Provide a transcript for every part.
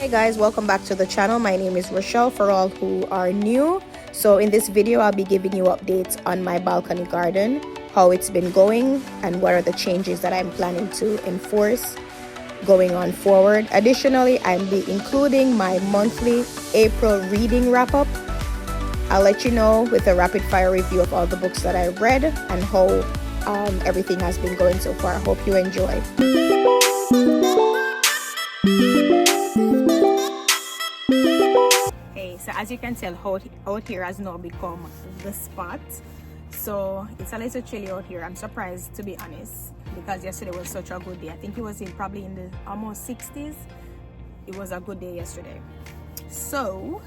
Hey guys, welcome back to the channel. My name is Rochelle for all who are new. So in this video I'll be giving you updates on my balcony garden, how it's been going, and what are the changes that I'm planning to enforce going on forward. Additionally, I'll be including my monthly April reading wrap-up. I'll let you know with a rapid fire review of all the books that I read and how everything has been going so far. Hope you enjoy. So as you can tell, out here has now become the spot. So it's a little chilly out here. I'm surprised, to be honest, because yesterday was such a good day. I think it was probably in the almost 60s. It was a good day yesterday. So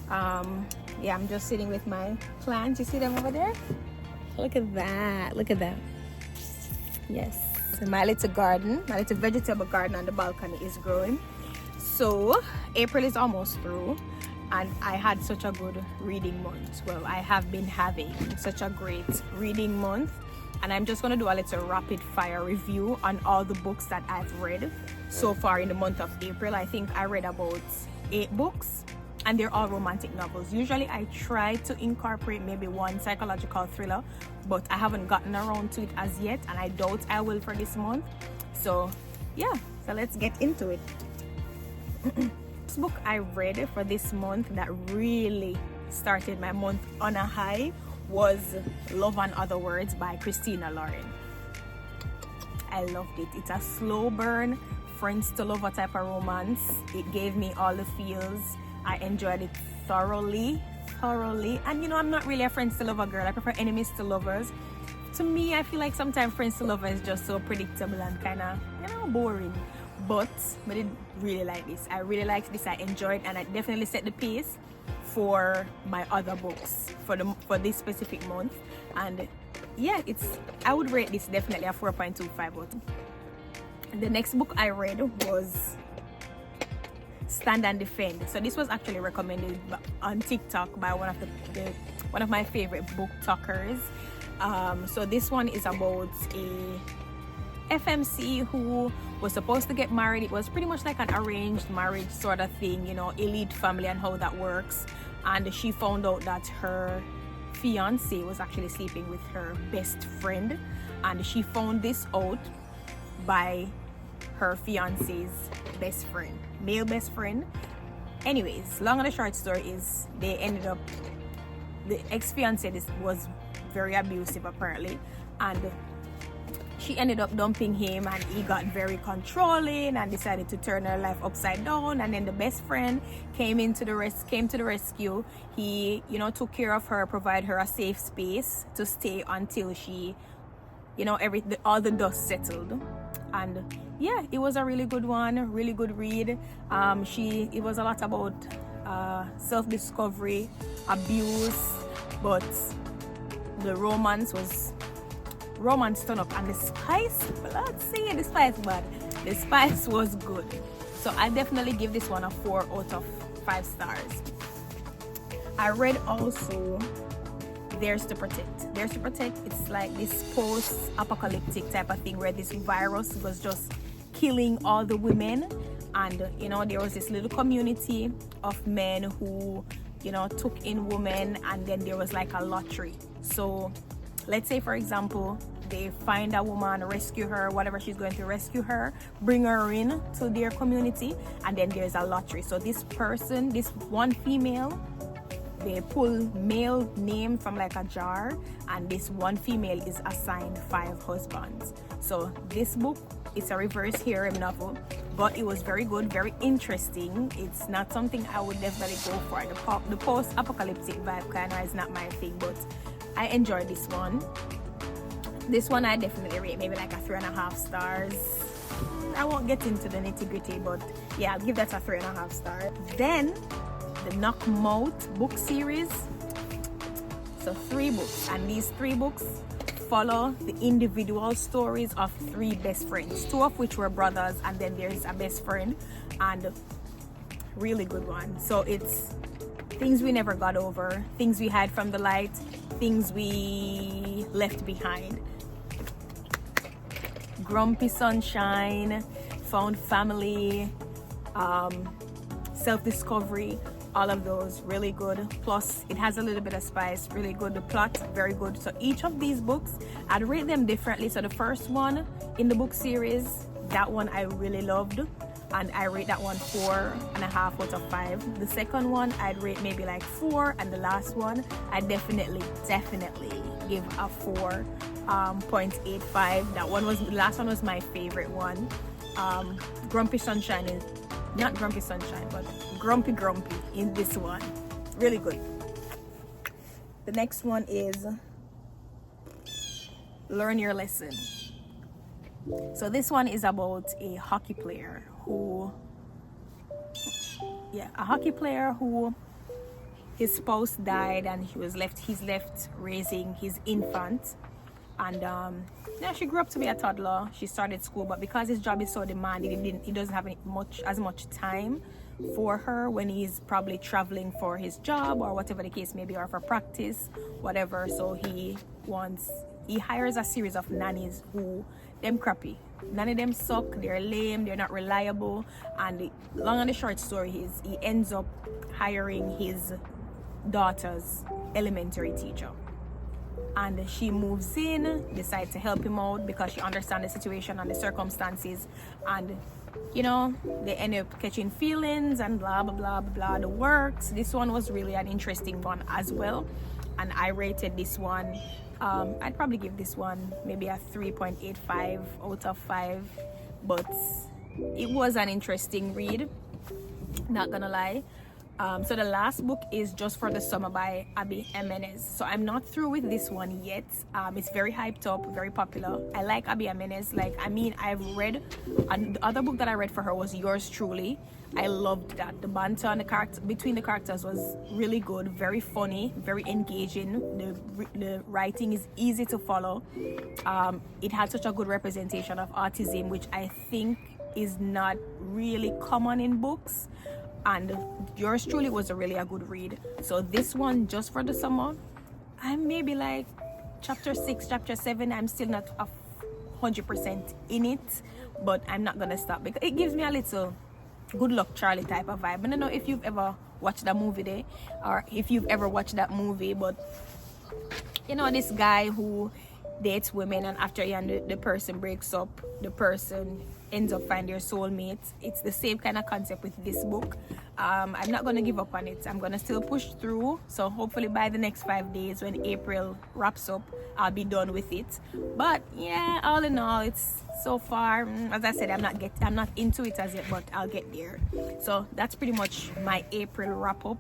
yeah, I'm just sitting with my plants. You see them over there? Look at that. Look at that. Yes, my little garden, my little vegetable garden on the balcony is growing. So April is almost through, and I had such a good reading month. Well, I have been having such a great reading month, and I'm just going to do a little rapid fire review on all the books that I've read so far in the month of April. I think I read about 8 books, and they're all romantic novels. Usually I try to incorporate maybe one psychological thriller, but I haven't gotten around to it as yet, and I doubt I will for this month. So yeah, so let's get into it. This book I read for this month that really started my month on a high was Love and Other Words by Christina Lauren. I loved it. It's a slow burn, friends to lover type of romance. It gave me all the feels. I enjoyed it thoroughly. And you know, I'm not really a friends to lover girl. I prefer enemies to lovers. To me, I feel like sometimes friends to lover is just so predictable and kind of, you know, boring. But I did really like this. I really liked this. I enjoyed, and I definitely set the pace for my other books for this specific month. And yeah, I would rate this definitely a 4.25. The next book I read was Stand and Defend. So this was actually recommended on TikTok by one of my favorite book talkers. So this one is about a FMC who was supposed to get married. It was pretty much like an arranged marriage sort of thing, you know, elite family and how that works. And she found out that her fiance was actually sleeping with her best friend, and she found this out by her fiance's best friend, male best friend. Anyways, long and the short story is the ex-fiance was very abusive apparently, and she ended up dumping him, and he got very controlling and decided to turn her life upside down. And then the best friend came to the rescue. He, you know, took care of her, provided her a safe space to stay until she, you know, all the dust settled. And yeah, it was a really good one, really good read. It was a lot about self-discovery, abuse, but the romance turned up, and the spice, let's see, the spice, but the spice was good. So I definitely give this one a 4 out of 5 stars. I read also Theirs to Protect. It's like this post-apocalyptic type of thing where this virus was just killing all the women, and you know, there was this little community of men who, you know, took in women, and then there was like a lottery. So let's say, for example, they find a woman, rescue her, whatever she's going to rescue her, bring her in to their community, and then there's a lottery. So this one female, they pull male name from like a jar, and this one female is assigned 5 husbands. So this book, it's a reverse harem novel, but it was very good, very interesting. It's not something I would definitely go for. The post-apocalyptic vibe kind of is not my thing, but I enjoyed this one. This one I definitely rate maybe like a 3.5 stars. I won't get into the nitty-gritty, but yeah, I'll give that a 3.5 stars. Then the Knockmouth book series. So 3 books, and these 3 books follow the individual stories of 3 best friends, 2 of which were brothers, and then there's a best friend, and really good one. So it's things we never got over, things we hid from the light, things we left behind. Grumpy Sunshine, Found Family, self-discovery, all of those really good. Plus it has a little bit of spice, really good. The plot, very good. So each of these books, I'd rate them differently. So the first one in the book series, that one I really loved, and I rate that one 4.5 out of 5. The second one I'd rate maybe like 4, and the last one I definitely give a 4.85. That one was, the last one was my favorite one. Grumpy Sunshine is not Grumpy Sunshine, but Grumpy in this one. Really good. The next one is Learn Your Lesson. So this one is about a hockey player who his spouse died, and he's left raising his infant. And she grew up to be a toddler. She started school, but because his job is so demanding, he doesn't have as much time for her when he's probably traveling for his job or whatever the case may be, or for practice, whatever. So he hires a series of nannies who them crappy. None of them suck, they're lame, they're not reliable. And the long and the short story is he ends up hiring his daughter's elementary teacher. And she moves in, decides to help him out because she understands the situation and the circumstances. And they end up catching feelings and blah blah blah blah, the works. This one was really an interesting one as well, and I rated this one, I'd probably give this one maybe a 3.85 out of 5. But it was an interesting read, not gonna lie. So the last book is Just for the Summer by Abby Jimenez. So I'm not through with this one yet. It's very hyped up, very popular. I like Abby Jimenez. I've read, and the other book that I read for her was Yours Truly. I loved that. The banter and between the characters was really good, very funny, very engaging. The writing is easy to follow. It had such a good representation of autism, which I think is not really common in books. And Yours Truly was a good read. So this one, Just for the Summer, I'm maybe like chapter 6, chapter 7. I'm still not 100% in it, but I'm not gonna stop because it gives me a little Good Luck Charlie type of vibe. I don't know if you've ever watched that movie there, or if you've ever watched that movie, but this guy who dates women, and after the person breaks up, the person ends up finding their soulmate. It's the same kind of concept with this book. I'm not going to give up on it. I'm going to still push through. So hopefully by the next 5 days, when April wraps up, I'll be done with it. But yeah, all in all, it's so far, as I said, I'm not into it as yet, but I'll get there. So that's pretty much my April wrap up.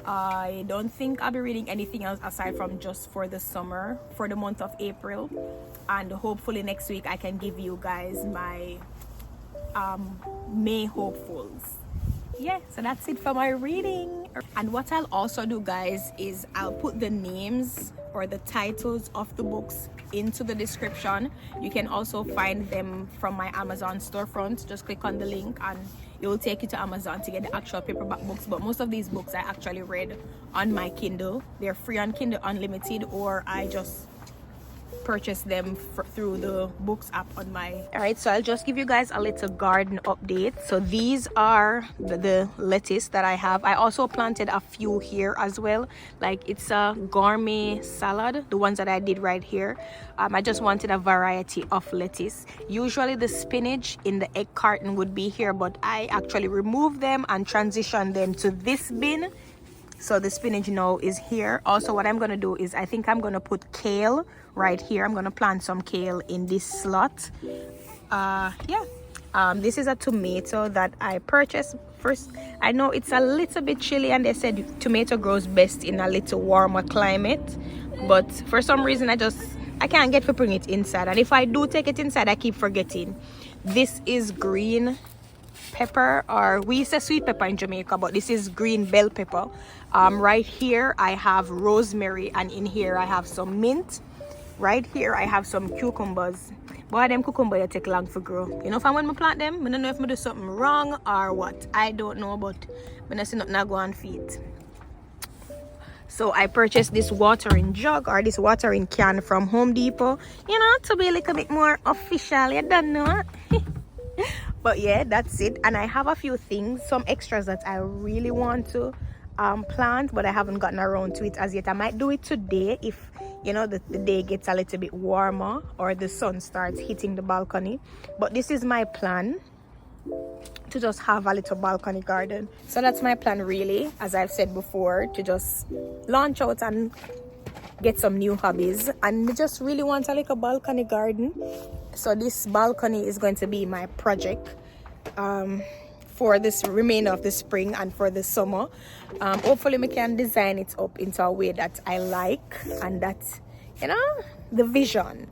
I don't think I'll be reading anything else aside from Just for the Summer for the month of April. And hopefully next week I can give you guys my May hopefuls. Yeah, so that's it for my reading. And what I'll also do, guys, is I'll put the names or the titles of the books into the description. You can also find them from my Amazon storefront. Just click on the link and it will take you to Amazon to get the actual paperback books. But most of these books I actually read on my Kindle. They're free on Kindle Unlimited, or I just purchase them through the books app on my. All right, so I'll just give you guys a little garden update. So these are the lettuce that I have. I also planted a few here as well, like it's a gourmet salad, the ones that I did right here. I just wanted a variety of lettuce. Usually the spinach in the egg carton would be here, but I actually removed them and transitioned them to this bin. So the spinach now is here. Also, what I'm gonna do is I think I'm gonna put kale right here. I'm gonna plant some kale in this slot. This is a tomato that I purchased first. I know it's a little bit chilly, and they said tomato grows best in a little warmer climate, but for some reason I can't get to bring it inside, and if I do take it inside, I keep forgetting. This is green pepper, or we say sweet pepper in Jamaica, but this is green bell pepper. Right here I have rosemary, and in here I have some mint. Right here I have some cucumbers. Boy, them cucumbers they take long to grow. If I want to plant them, I don't know if I do something wrong or what. I don't know, but I don't see nothing go on feet. So I purchased this watering jug, or this watering can, from Home Depot, to be a little bit more official. You don't know. But yeah, that's it. And I have a few things, some extras that I really want to plant, but I haven't gotten around to it as yet. I might do it today if the day gets a little bit warmer or the sun starts hitting the balcony. But this is my plan, to just have a little balcony garden. So that's my plan, really, as I've said before, to just launch out and get some new hobbies. And I just really want a little balcony garden. So this balcony is going to be my project for this remainder of the spring and for the summer. Hopefully we can design it up into a way that I like, and that the vision,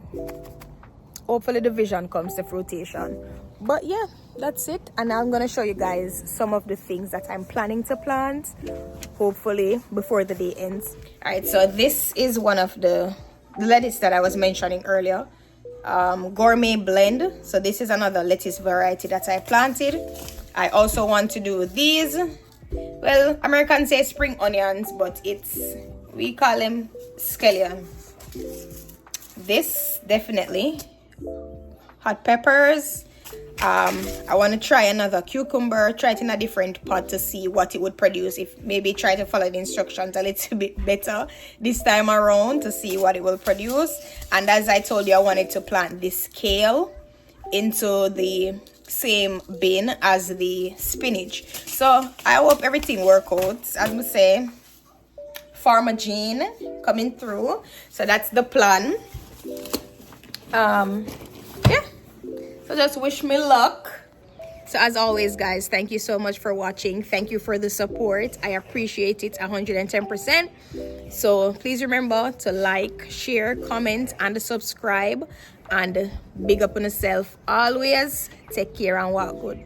hopefully the vision comes to fruition. But yeah, that's it. And I'm gonna show you guys some of the things that I'm planning to plant, hopefully before the day ends. All right, so this is one of the lettuce that I was mentioning earlier, gourmet blend. So this is another lettuce variety that I planted. I also want to do these, well, Americans say spring onions, but we call them scallion. This definitely, hot peppers. I want to try another cucumber, try it in a different pot to see what it would produce, if maybe try to follow the instructions a little bit better this time around to see what it will produce. And as I told you, I wanted to plant this kale into the same bin as the spinach. So I hope everything works out. As we say, Farmer Jean coming through. So that's the plan. Yeah, so just wish me luck. So as always, guys, thank you so much for watching. Thank you for the support. I appreciate it 110%. So please remember to like, share, comment, and subscribe. And big up on yourself always. Take care and walk good.